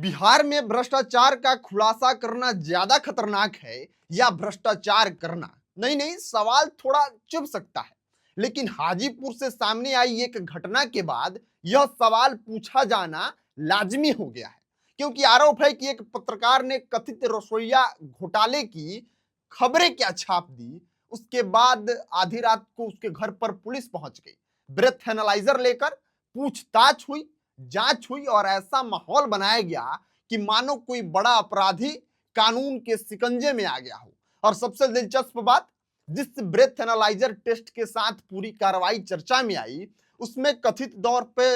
बिहार में भ्रष्टाचार का खुलासा करना ज्यादा खतरनाक है या भ्रष्टाचार करना? नहीं नहीं, सवाल थोड़ा चुभ सकता है, लेकिन हाजीपुर से सामने आई एक घटना के बाद यह सवाल पूछा जाना लाजमी हो गया है। क्योंकि आरोप है कि एक पत्रकार ने कथित रसोइया घोटाले की खबरें क्या छाप दी। उसके बाद आधी रात को उसके घर पर पुलिस पहुंच गई, ब्रेथ एनालाइजर लेकर पूछताछ हुई, जांच हुई और ऐसा माहौल बनाया गया कि मानो कोई बड़ा अपराधी कानून के शिकंजे में आ गया हो। और सबसे दिलचस्प बात, जिस ब्रेथ एनालाइजर टेस्ट के साथ पूरी कार्रवाई चर्चा में आई, उसमें कथित तौर पे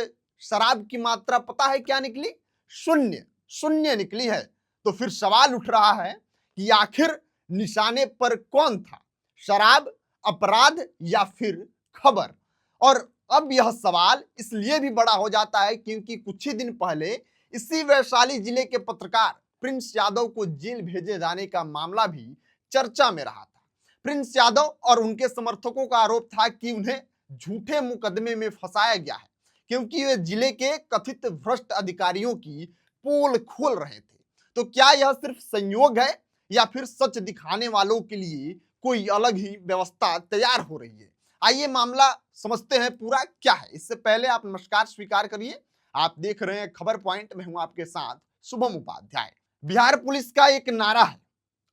शराब की मात्रा पता है क्या निकली? शून्य। शून्य निकली है। तो फिर सवाल उठ रहा है कि आखिर निशाने पर कौन था, शराब, अपराध या फिर खबर? और अब यह सवाल इसलिए भी बड़ा हो जाता है क्योंकि कुछ ही दिन पहले इसी वैशाली जिले के पत्रकार प्रिंस यादव को जेल भेजे जाने का मामला भी चर्चा में रहा था। प्रिंस यादव और उनके समर्थकों का आरोप था कि उन्हें झूठे मुकदमे में फंसाया गया है क्योंकि वे जिले के कथित भ्रष्ट अधिकारियों की पोल खोल रहे थे। तो क्या यह सिर्फ संयोग है या फिर सच दिखाने वालों के लिए कोई अलग ही व्यवस्था तैयार हो रही है? आइए मामला समझते हैं पूरा क्या है। इससे पहले आप नमस्कार स्वीकार करिए। आप देख रहे हैं खबर पॉइंट में हूं आपके साथ शुभम उपाध्याय। बिहार पुलिस का एक नारा है,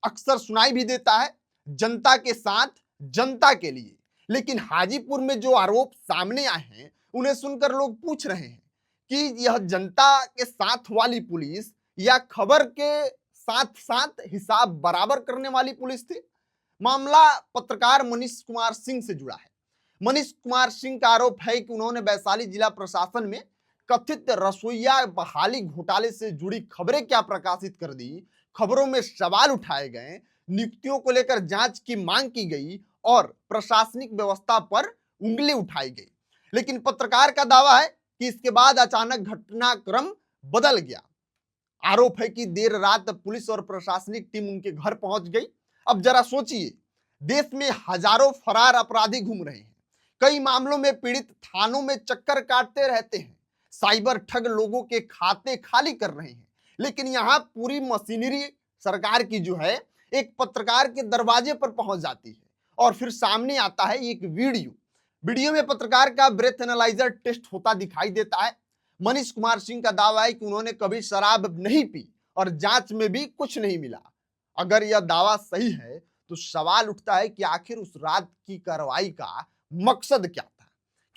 अक्सर सुनाई भी देता है, जनता के साथ, जनता के लिए। लेकिन हाजीपुर में जो आरोप सामने आए हैं उन्हें सुनकर लोग पूछ रहे हैं कि यह जनता के साथ वाली पुलिस या खबर के साथ साथ हिसाब बराबर करने वाली पुलिस थी। मामला पत्रकार मनीष कुमार सिंह से जुड़ा है। मनीष कुमार सिंह का आरोप है कि उन्होंने वैशाली जिला प्रशासन में कथित रसोइया बहाली घोटाले से जुड़ी खबरें क्या प्रकाशित कर दी। खबरों में सवाल उठाए गए, नियुक्तियों को लेकर जांच की मांग की गई और प्रशासनिक व्यवस्था पर उंगली उठाई गई। लेकिन पत्रकार का दावा है कि इसके बाद अचानक घटनाक्रम बदल गया। आरोप है कि देर रात पुलिस और प्रशासनिक टीम उनके घर पहुंच गई। अब जरा सोचिए, देश में हजारों फरार अपराधी घूम रहे हैं, कई मामलों में पीड़ित थानों में चक्कर काटते रहते हैं, साइबर ठग लोगों के खाते खाली कर रहे हैं, लेकिन यहां पूरी मशीनरी सरकार की जो है एक पत्रकार के दरवाजे पर पहुंच जाती है और फिर सामने आता है एक वीडियो। वीडियो में पत्रकार का ब्रेथ एनालाइजर टेस्ट होता दिखाई देता है। मनीष कुमार सिंह का दावा है कि उन्होंने कभी शराब नहीं पी और जांच में भी कुछ नहीं मिला। अगर यह दावा सही है तो सवाल उठता है कि आखिर उस रात की कार्रवाई का मकसद क्या था?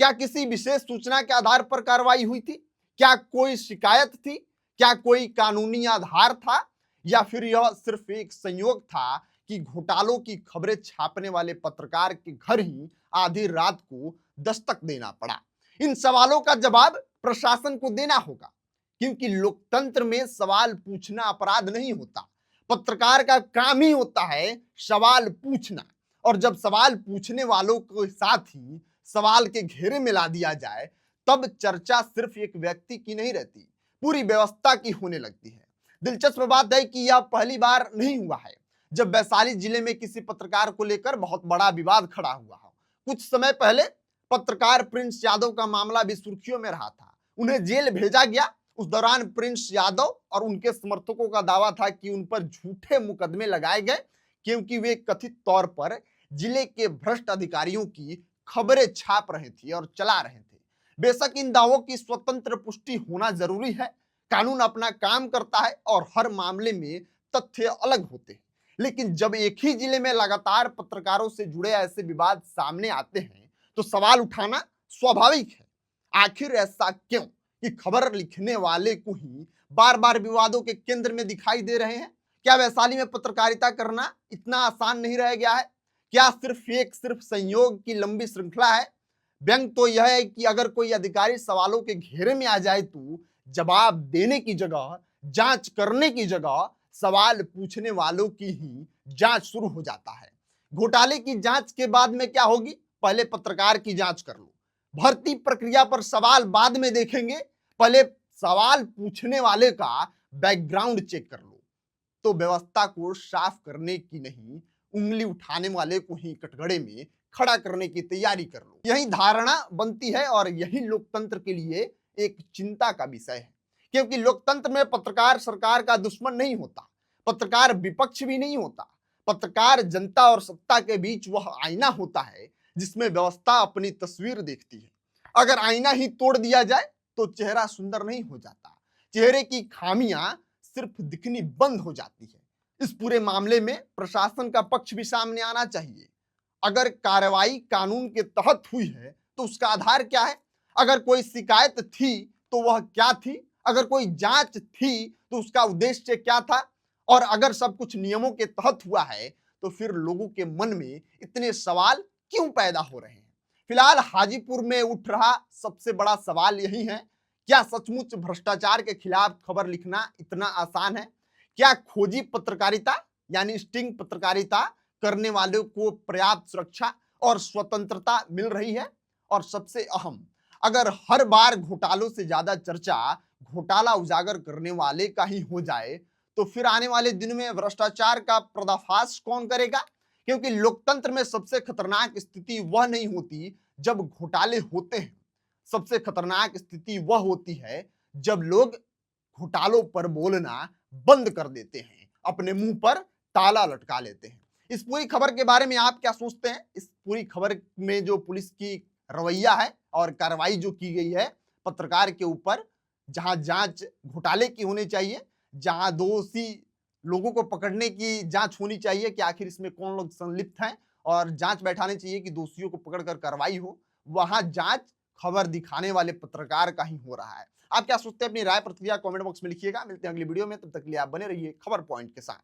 क्या किसी विशेष सूचना के आधार पर कार्रवाई हुई थी? क्या कोई शिकायत थी? क्या कोई कानूनी आधार था? या फिर यह सिर्फ एक संयोग था कि घोटालों की खबरें छापने वाले पत्रकार के घर ही आधी रात को दस्तक देना पड़ा? इन सवालों का जवाब प्रशासन को देना होगा, क्योंकि लोकतंत्र में सवाल पूछना अपराध नहीं होता। पत्रकार का काम ही होता है सवाल पूछना। और जब सवाल पूछने वालों के साथ ही सवाल के घेरे में ला दिया जाए, तब चर्चा सिर्फ एक व्यक्ति की नहीं रहती, पूरी व्यवस्था की होने लगती है। दिलचस्प बात है कि यह पहली बार नहीं हुआ है जब वैशाली जिले में किसी पत्रकार को लेकर बहुत बड़ा विवाद खड़ा हुआ हो। कुछ समय पहले पत्रकार प्रिंस यादव का मामला भी सुर्खियों में रहा था। उन्हें जेल भेजा गया। उस दौरान प्रिंस यादव और उनके समर्थकों का दावा था कि उन पर झूठे मुकदमे लगाए गए क्योंकि वे कथित तौर पर जिले के भ्रष्ट अधिकारियों की खबरें छाप रहे थे और चला रहे थे। बेशक इन दावों की स्वतंत्र पुष्टि होना जरूरी है, कानून अपना काम करता है और हर मामले में तथ्य अलग होते हैं। लेकिन जब एक ही जिले में लगातार पत्रकारों से जुड़े ऐसे विवाद सामने आते हैं तो सवाल उठाना स्वाभाविक है। आखिर ऐसा क्यों कि खबर लिखने वाले को ही बार बार विवादों के केंद्र में दिखाई दे रहे हैं? क्या वैशाली में पत्रकारिता करना इतना आसान नहीं रह गया है? क्या सिर्फ संयोग की लंबी श्रृंखला है? व्यंग तो यह है कि अगर कोई अधिकारी सवालों के घेरे में आ जाए तो जवाब देने की जगह, जांच करने की जगह सवाल पूछने वालों की ही जांच शुरू हो जाता है। घोटाले की जांच के बाद में क्या होगी? पहले पत्रकार की जांच कर लो, भर्ती प्रक्रिया पर सवाल बाद में देखेंगे, पहले सवाल पूछने वाले का बैकग्राउंड चेक कर लो। तो व्यवस्था को साफ करने की नहीं, उंगली उठाने वाले को ही कटघरे में खड़ा करने की तैयारी कर लो। यही धारणा बनती है और यही लोकतंत्र के लिए एक चिंता का विषय है। क्योंकि लोकतंत्र में पत्रकार सरकार का दुश्मन नहीं होता, पत्रकार विपक्ष भी नहीं होता। पत्रकार जनता और सत्ता के बीच वह आईना होता है जिसमें व्यवस्था अपनी तस्वीर देखती है। अगर आईना ही तोड़ दिया जाए तो चेहरा सुंदर नहीं हो जाता, चेहरे की खामियां सिर्फ दिखनी बंद हो जाती है। इस पूरे मामले में प्रशासन का पक्ष भी सामने आना चाहिए। अगर कार्रवाई कानून के तहत हुई है तो उसका आधार क्या है? अगर कोई शिकायत थी तो वह क्या थी? अगर कोई जांच थी तो उसका उद्देश्य क्या था? और अगर सब कुछ नियमों के तहत हुआ है तो फिर लोगों के मन में इतने सवाल क्यों पैदा हो रहे हैं? फिलहाल हाजीपुर में उठ रहा सबसे बड़ा सवाल यही है, क्या सचमुच भ्रष्टाचार के खिलाफ खबर लिखना इतना आसान है? क्या खोजी पत्रकारिता यानी स्टिंग पत्रकारिता करने वालों को पर्याप्त सुरक्षा और स्वतंत्रता मिल रही है? और सबसे अहम, अगर हर बार घोटालों से ज्यादा चर्चा घोटाला उजागर करने वाले का ही हो जाए तो फिर आने वाले दिन में भ्रष्टाचार का पर्दाफाश कौन करेगा? क्योंकि लोकतंत्र में सबसे खतरनाक स्थिति वह नहीं होती जब घोटाले होते हैं, सबसे खतरनाक स्थिति वह होती है जब लोग घोटालों पर बोलना बंद कर देते हैं, अपने मुंह पर ताला लटका लेते हैं। इस पूरी खबर के बारे में आप क्या सोचते हैं? इस पूरी खबर में जो पुलिस की रवैया है और कार्रवाई जो की गई है पत्रकार के ऊपर, जहां जांच घोटाले की होनी चाहिए, जहां दोषी लोगों को पकड़ने की जांच होनी चाहिए कि आखिर इसमें कौन लोग संलिप्त हैं, और जांच बैठानी चाहिए कि दोषियों को पकड़कर कार्रवाई हो, वहां जांच खबर दिखाने वाले पत्रकार का ही हो रहा है। आप क्या सोचते हैं? अपनी राय प्रतिक्रिया कमेंट बॉक्स में लिखिएगा। मिलते हैं अगली वीडियो में, तब तक के लिए आप बने रहिए खबर पॉइंट के साथ।